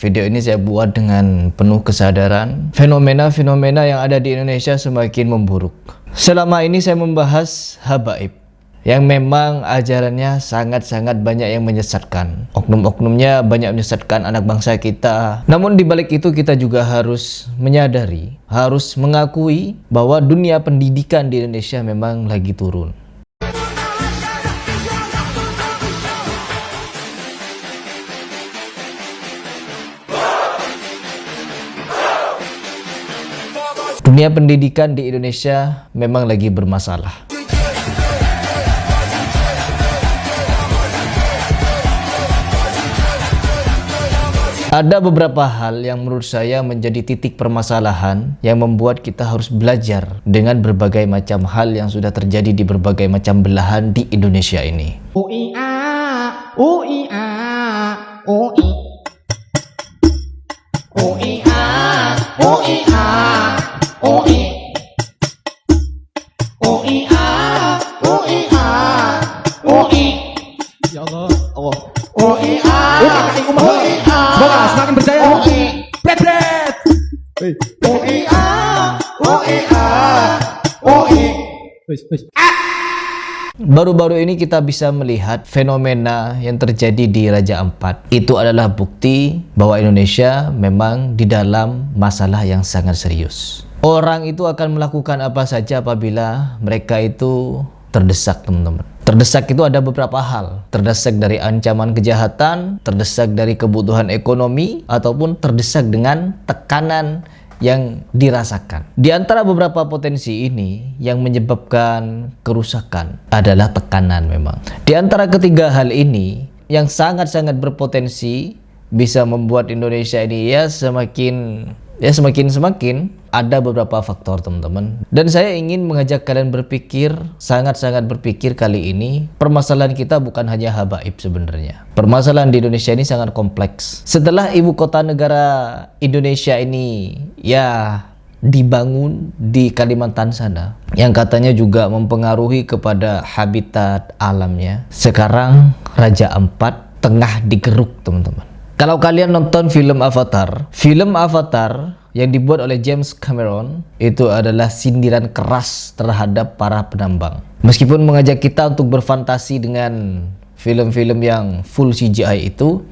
Video ini saya buat dengan penuh kesadaran. Fenomena-fenomena yang ada di Indonesia semakin memburuk. Selama ini saya membahas habaib yang memang ajarannya sangat-sangat banyak yang menyesatkan. Oknum-oknumnya banyak menyesatkan anak bangsa kita. Namun di balik itu kita juga harus menyadari, harus mengakui bahwa dunia pendidikan di Indonesia memang lagi turun. Dunia pendidikan di Indonesia memang lagi bermasalah. Ada beberapa hal yang menurut saya menjadi titik permasalahan yang membuat kita harus belajar dengan berbagai macam hal yang sudah terjadi di berbagai macam belahan di Indonesia ini. Ya Allah, Allah. Semoga semakin berjaya. Bret. Baru-baru ini kita bisa melihat fenomena yang terjadi di Raja Ampat. Itu adalah bukti bahwa Indonesia memang di dalam masalah yang sangat serius. Orang itu akan melakukan apa saja apabila mereka itu terdesak, teman-teman. Terdesak itu ada beberapa hal. Terdesak dari ancaman kejahatan, terdesak dari kebutuhan ekonomi, ataupun terdesak dengan tekanan yang dirasakan. Di antara beberapa potensi ini yang menyebabkan kerusakan adalah tekanan memang. Di antara ketiga hal ini yang sangat-sangat berpotensi bisa membuat Indonesia ini semakin ada beberapa faktor, teman-teman. Dan saya ingin mengajak kalian berpikir, sangat-sangat berpikir kali ini. Permasalahan kita bukan hanya habaib sebenarnya. Permasalahan di Indonesia ini sangat kompleks. Setelah ibu kota negara Indonesia ini dibangun di Kalimantan sana, yang katanya juga mempengaruhi kepada habitat alamnya, sekarang Raja Ampat tengah digeruk, teman-teman. Kalau kalian nonton film Avatar yang dibuat oleh James Cameron, itu adalah sindiran keras terhadap para penambang. Meskipun mengajak kita untuk berfantasi dengan film-film yang full CGI itu,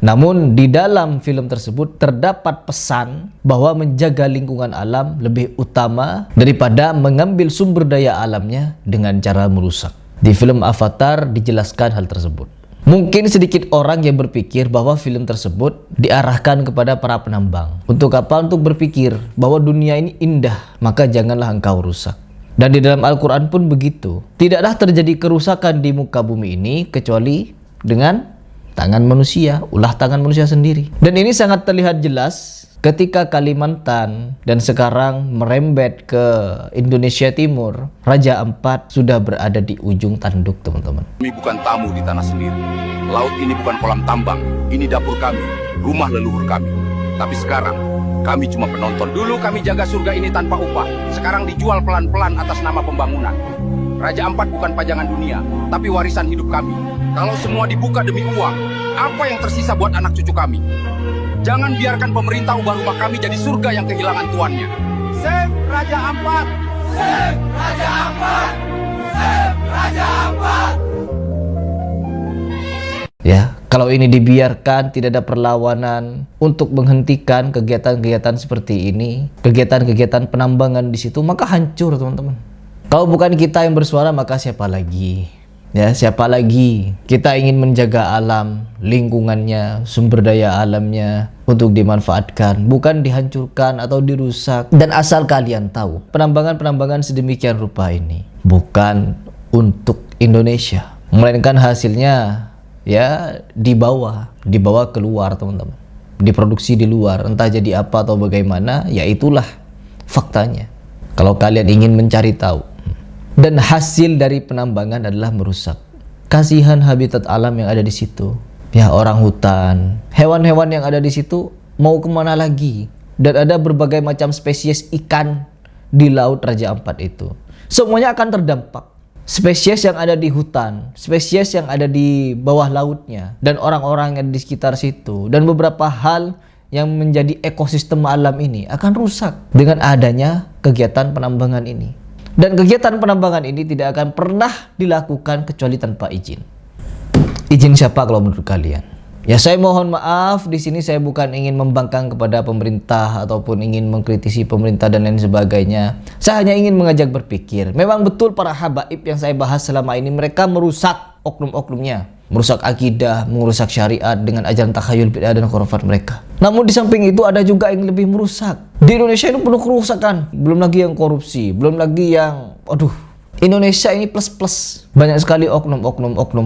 namun di dalam film tersebut terdapat pesan bahwa menjaga lingkungan alam lebih utama daripada mengambil sumber daya alamnya dengan cara merusak. Di film Avatar dijelaskan hal tersebut. Mungkin sedikit orang yang berpikir bahwa film tersebut diarahkan kepada para penambang. Untuk apa? Untuk berpikir bahwa dunia ini indah, maka janganlah engkau rusak. Dan di dalam Al-Quran pun begitu. Tidaklah terjadi kerusakan di muka bumi ini kecuali dengan tangan manusia, ulah tangan manusia sendiri. Dan ini sangat terlihat jelas ketika Kalimantan dan sekarang merembet ke Indonesia Timur. Raja Ampat sudah berada di ujung tanduk, teman-teman. Kami bukan tamu di tanah sendiri. Laut ini bukan kolam tambang. Ini dapur kami, rumah leluhur kami. Tapi sekarang kami cuma penonton. Dulu kami jaga surga ini tanpa upah. Sekarang dijual pelan-pelan atas nama pembangunan. Raja Ampat bukan pajangan dunia, tapi warisan hidup kami. Kalau semua dibuka demi uang, apa yang tersisa buat anak cucu kami? Jangan biarkan pemerintah ubah rumah kami jadi surga yang kehilangan tuannya. Save Raja Ampat! Save Raja Ampat! Save Raja Ampat! Ya, kalau ini dibiarkan, tidak ada perlawanan untuk menghentikan kegiatan-kegiatan seperti ini, kegiatan-kegiatan penambangan di situ, maka hancur, teman-teman. Kalau bukan kita yang bersuara, maka siapa lagi? Ya, siapa lagi? Kita ingin menjaga alam, lingkungannya, sumber daya alamnya untuk dimanfaatkan, bukan dihancurkan atau dirusak. Dan asal kalian tahu, penambangan-penambangan sedemikian rupa ini bukan untuk Indonesia, melainkan hasilnya dibawa keluar, teman-teman. Diproduksi di luar, entah jadi apa atau bagaimana, ya itulah faktanya. Kalau kalian ingin mencari tahu. Dan hasil dari penambangan adalah merusak. Kasihan habitat alam yang ada di situ. Ya, orang hutan, hewan-hewan yang ada di situ mau kemana lagi? Dan ada berbagai macam spesies ikan di laut Raja Ampat itu. Semuanya akan terdampak. Spesies yang ada di hutan, spesies yang ada di bawah lautnya, dan orang-orang yang ada di sekitar situ, dan beberapa hal yang menjadi ekosistem alam ini akan rusak dengan adanya kegiatan penambangan ini. Dan kegiatan penambangan ini tidak akan pernah dilakukan kecuali tanpa izin. Izin siapa kalau menurut kalian? Ya, saya mohon maaf, di sini saya bukan ingin membangkang kepada pemerintah ataupun ingin mengkritisi pemerintah dan lain sebagainya. Saya hanya ingin mengajak berpikir. Memang betul para habaib yang saya bahas selama ini mereka merusak oknum-oknumnya, merusak akidah, merusak syariat dengan ajaran takhayul, bid'ah dan khurafat mereka. Namun di samping itu ada juga yang lebih merusak. Di Indonesia ini penuh kerusakan, belum lagi yang korupsi, belum lagi yang Indonesia ini plus-plus. Banyak sekali oknum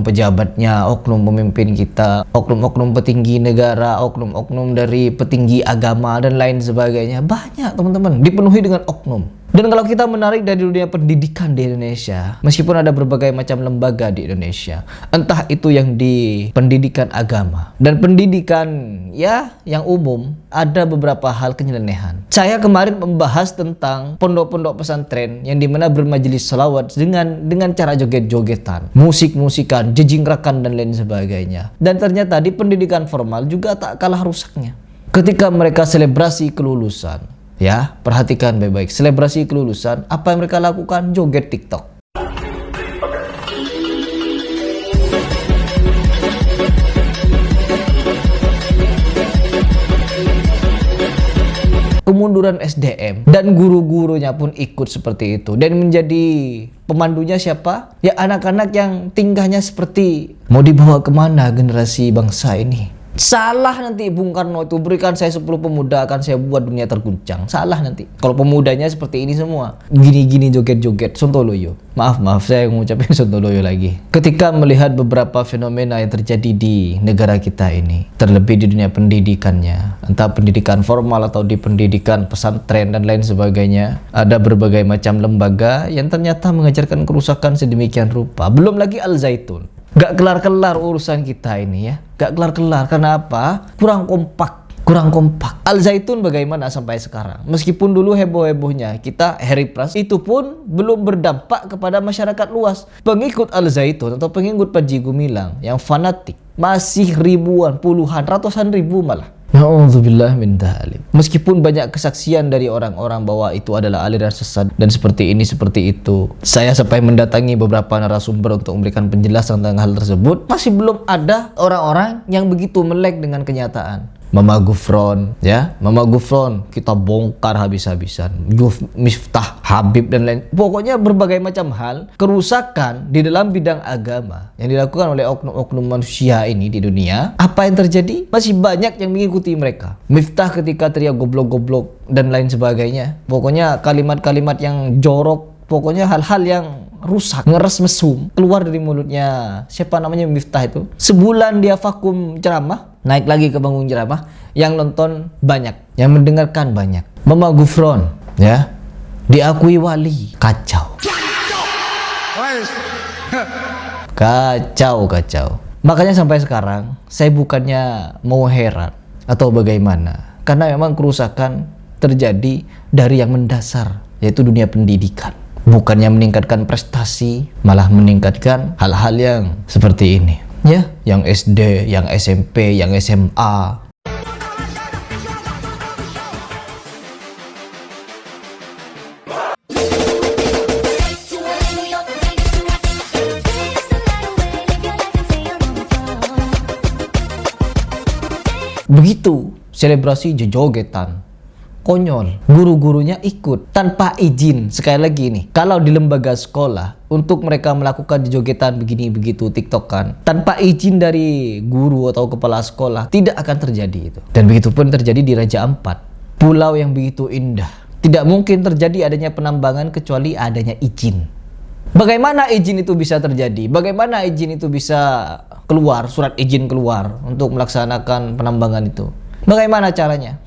pejabatnya, oknum pemimpin kita, oknum petinggi negara, oknum dari petinggi agama dan lain sebagainya. Banyak teman-teman, dipenuhi dengan oknum. Dan kalau kita menarik dari dunia pendidikan di Indonesia, meskipun ada berbagai macam lembaga di Indonesia, entah itu yang di pendidikan agama dan pendidikan yang umum, ada beberapa hal kenyelenehan. Saya kemarin membahas tentang pondok-pondok pesantren yang dimana bermajelis salawat dengan cara joget-jogetan, musik-musikan, jejingrakan dan lain sebagainya. Dan ternyata di pendidikan formal juga tak kalah rusaknya. Ketika mereka selebrasi kelulusan, ya, perhatikan baik-baik. Selebrasi kelulusan, apa yang mereka lakukan? Joget TikTok. Kemunduran SDM dan guru-gurunya pun ikut seperti itu. Dan menjadi pemandunya siapa? Ya, anak-anak yang tingkahnya seperti mau dibawa kemana generasi bangsa ini? Salah nanti Bung Karno itu, berikan saya 10 pemuda akan saya buat dunia terguncang. Salah nanti kalau pemudanya seperti ini semua, gini-gini joget-joget sontoloyo. Maaf saya ngucapin sontoloyo lagi. Ketika melihat beberapa fenomena yang terjadi di negara kita ini, terlebih di dunia pendidikannya, entah pendidikan formal atau di pendidikan pesantren dan lain sebagainya, ada berbagai macam lembaga yang ternyata mengajarkan kerusakan sedemikian rupa. Belum lagi Al Zaitun. Gak kelar-kelar urusan kita ini ya. Gak kelar-kelar. Karena apa? Kurang kompak. Al Zaitun bagaimana sampai sekarang? Meskipun dulu heboh-hebohnya kita Harry Pras, itu pun belum berdampak kepada masyarakat luas. Pengikut Al Zaitun atau pengikut Panji Gumilang yang fanatik masih ribuan, puluhan, ratusan ribu malah. Na'udzubillah min dzalik. Meskipun banyak kesaksian dari orang-orang bahwa itu adalah aliran sesat dan seperti ini seperti itu, saya sampai mendatangi beberapa narasumber untuk memberikan penjelasan tentang hal tersebut, masih belum ada orang-orang yang begitu melek dengan kenyataan. Mama Gufron, ya, Mama Gufron kita bongkar habis-habisan. Miftah, Habib dan lain. Pokoknya berbagai macam hal kerusakan di dalam bidang agama yang dilakukan oleh oknum-oknum manusia ini di dunia. Apa yang terjadi? Masih banyak yang mengikuti mereka. Miftah ketika teriak goblok-goblok dan lain sebagainya. Pokoknya kalimat-kalimat yang jorok, pokoknya hal-hal yang rusak, ngeres mesum keluar dari mulutnya. Siapa namanya Miftah itu? Sebulan dia vakum ceramah, naik lagi ke panggung ceramah, yang nonton banyak, yang mendengarkan banyak. Mama Gufron, ya, diakui wali, kacau. Kacau. Makanya sampai sekarang saya bukannya mau heran atau bagaimana, karena memang kerusakan terjadi dari yang mendasar, yaitu dunia pendidikan. Bukannya meningkatkan prestasi, malah meningkatkan hal-hal yang seperti ini. Ya, yang SD, yang SMP, yang SMA. Begitu, selebrasi jogetan. Konyol, guru-gurunya ikut tanpa izin. Sekali lagi nih, kalau di lembaga sekolah untuk mereka melakukan jogetan begini begitu tiktokan tanpa izin dari guru atau kepala sekolah, tidak akan terjadi itu. Dan begitu pun terjadi di Raja Ampat, pulau yang begitu indah. Tidak mungkin terjadi adanya penambangan kecuali adanya izin. Bagaimana izin itu bisa terjadi? Bagaimana izin itu bisa keluar, surat izin keluar untuk melaksanakan penambangan itu? Bagaimana caranya?